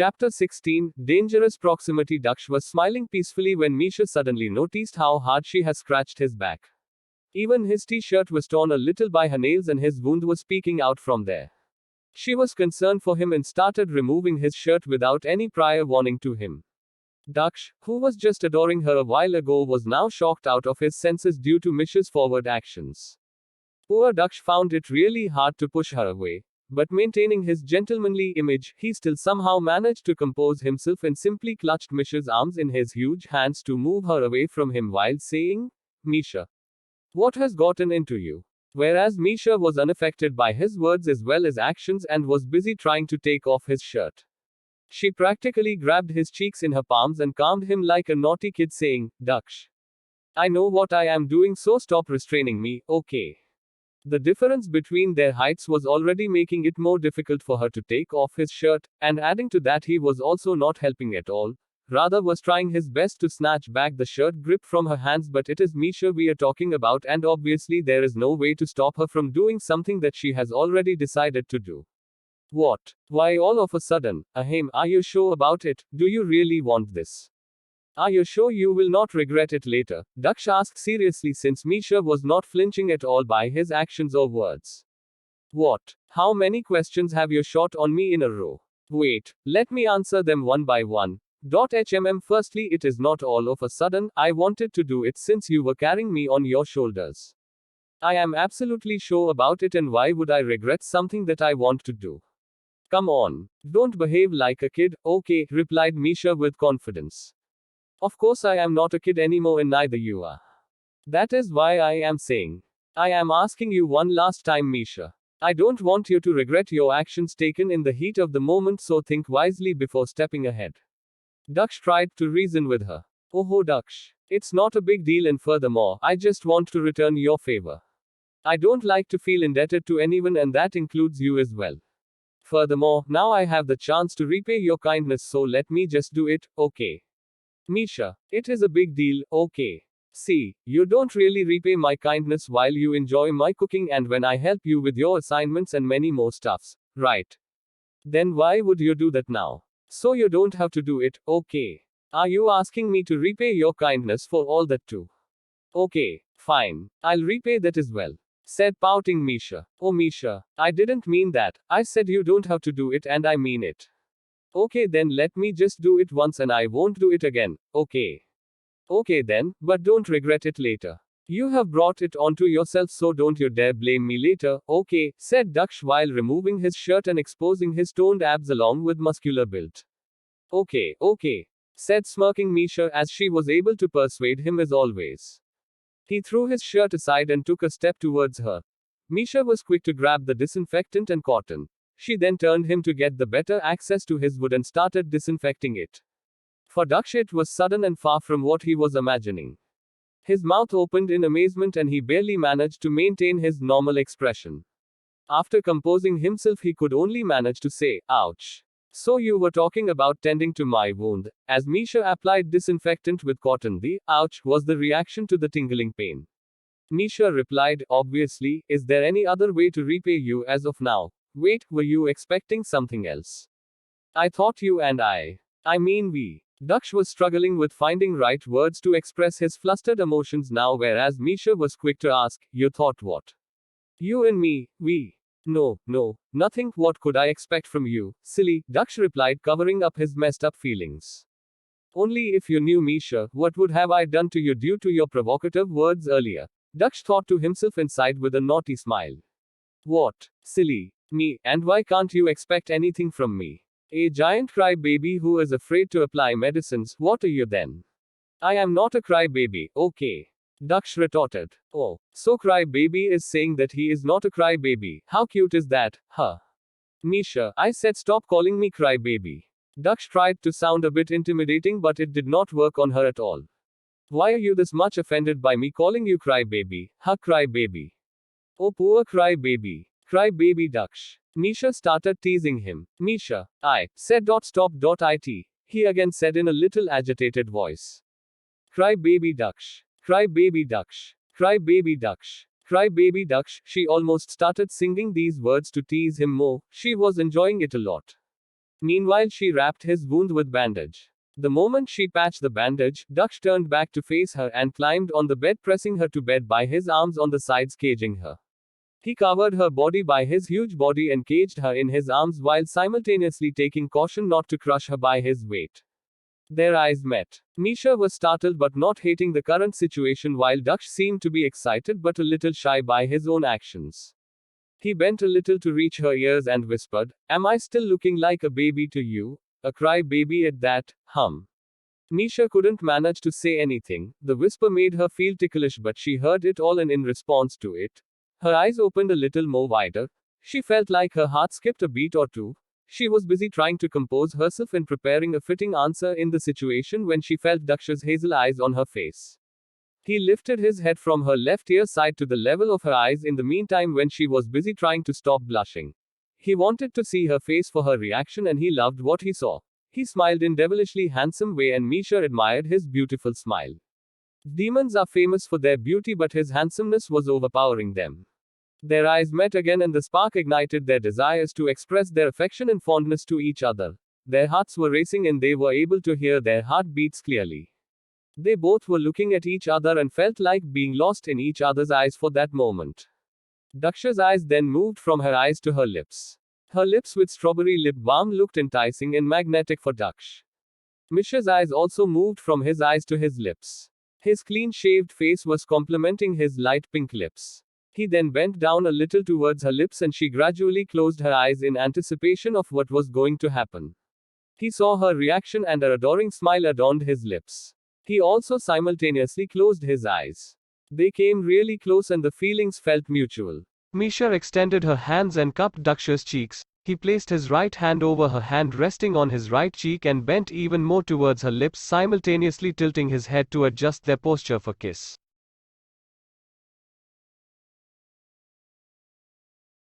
Chapter 16 Dangerous Proximity. Daksh was smiling peacefully when Misha suddenly noticed how hard she had scratched his back. Even his t-shirt was torn a little by her nails and his wound was peeking out from there. She was concerned for him and started removing his shirt without any prior warning to him. Daksh, who was just adoring her a while ago, was now shocked out of his senses due to Misha's forward actions. Poor Daksh found it really hard to push her away. But maintaining his gentlemanly image, he still somehow managed to compose himself and simply clutched Misha's arms in his huge hands to move her away from him while saying, "Misha, what has gotten into you?" Whereas Misha was unaffected by his words as well as actions and was busy trying to take off his shirt. She practically grabbed his cheeks in her palms and calmed him like a naughty kid, saying, "Daksh, I know what I am doing, so stop restraining me, okay?" The difference between their heights was already making it more difficult for her to take off his shirt, and adding to that, he was also not helping at all. Rather, was trying his best to snatch back the shirt grip from her hands, but it is Misha we are talking about, and obviously there is no way to stop her from doing something that she has already decided to do. What? Why all of a sudden? Ahem, are you sure about it? Do you really want this? Are you sure you will not regret it later? Daksh asked seriously, since Misha was not flinching at all by his actions or words. What? How many questions have you shot on me in a row? Wait, let me answer them one by one. Firstly, it is not all of a sudden. I wanted to do it since you were carrying me on your shoulders. I am absolutely sure about it, and why would I regret something that I want to do? Come on. Don't behave like a kid, okay, replied Misha with confidence. Of course I am not a kid anymore, and neither you are. That is why I am saying. I am asking you one last time, Misha. I don't want you to regret your actions taken in the heat of the moment, so think wisely before stepping ahead. Daksh tried to reason with her. Oh, Daksh. It's not a big deal, and furthermore, I just want to return your favor. I don't like to feel indebted to anyone, and that includes you as well. Furthermore, now I have the chance to repay your kindness, so let me just do it, okay? Misha, it is a big deal, okay? See, you don't really repay my kindness while you enjoy my cooking and when I help you with your assignments and many more stuffs, right? Then why would you do that now? So you don't have to do it, okay? Are you asking me to repay your kindness for all that too? Okay, fine. I'll repay that as well, said pouting Misha. Oh, Misha, I didn't mean that. I said you don't have to do it, and I mean it. Okay, then let me just do it once and I won't do it again, okay? Okay then, but don't regret it later. You have brought it onto yourself, so don't you dare blame me later, okay? Said Daksh while removing his shirt and exposing his toned abs along with muscular build. Okay, said smirking Misha as she was able to persuade him as always. He threw his shirt aside and took a step towards her. Misha was quick to grab the disinfectant and cotton. She then turned him to get the better access to his wood and started disinfecting it. For Daksh, it was sudden and far from what he was imagining. His mouth opened in amazement and he barely managed to maintain his normal expression. After composing himself, he could only manage to say, "Ouch. So you were talking about tending to my wound." As Misha applied disinfectant with cotton, the "ouch" was the reaction to the tingling pain. Misha replied, "Obviously, is there any other way to repay you as of now? Wait, were you expecting something else? I thought you and I mean we." Daksh was struggling with finding right words to express his flustered emotions now, whereas Misha was quick to ask, "You thought what? You and me, we?" No, nothing. What could I expect from you, silly?" Daksh replied, covering up his messed up feelings. "Only if you knew, Misha, what would have I done to you due to your provocative words earlier?" Daksh thought to himself inside with a naughty smile. "What? Silly? Me, and why can't you expect anything from me? A giant crybaby who is afraid to apply medicines, what are you then?" "I am not a crybaby, okay?" Daksh retorted. "Oh, so crybaby is saying that he is not a crybaby. How cute is that, huh?" "Misha, I said stop calling me crybaby." Daksh tried to sound a bit intimidating, but it did not work on her at all. "Why are you this much offended by me calling you crybaby, huh, crybaby? Oh, poor crybaby. Crybaby Daksh." Misha started teasing him. "Misha, I said stop it," he again said in a little agitated voice. "Crybaby Daksh. Crybaby Daksh. Crybaby Daksh. Crybaby Daksh." She almost started singing these words to tease him more. She was enjoying it a lot. Meanwhile, she wrapped his wound with bandage. The moment she patched the bandage, Daksh turned back to face her and climbed on the bed, pressing her to bed by his arms on the sides, caging her. He covered her body by his huge body and caged her in his arms while simultaneously taking caution not to crush her by his weight. Their eyes met. Misha was startled but not hating the current situation, while Daksh seemed to be excited but a little shy by his own actions. He bent a little to reach her ears and whispered, "Am I still looking like a baby to you? A cry baby at that, hum." Misha couldn't manage to say anything. The whisper made her feel ticklish, but she heard it all, and in response to it, her eyes opened a little more wider. She felt like her heart skipped a beat or two. She was busy trying to compose herself and preparing a fitting answer in the situation when she felt Daksh's hazel eyes on her face. He lifted his head from her left ear side to the level of her eyes in the meantime when she was busy trying to stop blushing. He wanted to see her face for her reaction, and he loved what he saw. He smiled in devilishly handsome way, and Misha admired his beautiful smile. Demons are famous for their beauty, but his handsomeness was overpowering them. Their eyes met again, and the spark ignited their desires to express their affection and fondness to each other. Their hearts were racing and they were able to hear their heartbeats clearly. They both were looking at each other and felt like being lost in each other's eyes for that moment. Daksha's eyes then moved from her eyes to her lips. Her lips with strawberry lip balm looked enticing and magnetic for Daksh. Misha's eyes also moved from his eyes to his lips. His clean-shaved face was complementing his light pink lips. He then bent down a little towards her lips and she gradually closed her eyes in anticipation of what was going to happen. He saw her reaction and an adoring smile adorned his lips. He also simultaneously closed his eyes. They came really close and the feelings felt mutual. Misha extended her hands and cupped Daksha's cheeks. He placed his right hand over her hand, resting on his right cheek, and bent even more towards her lips, simultaneously tilting his head to adjust their posture for kiss.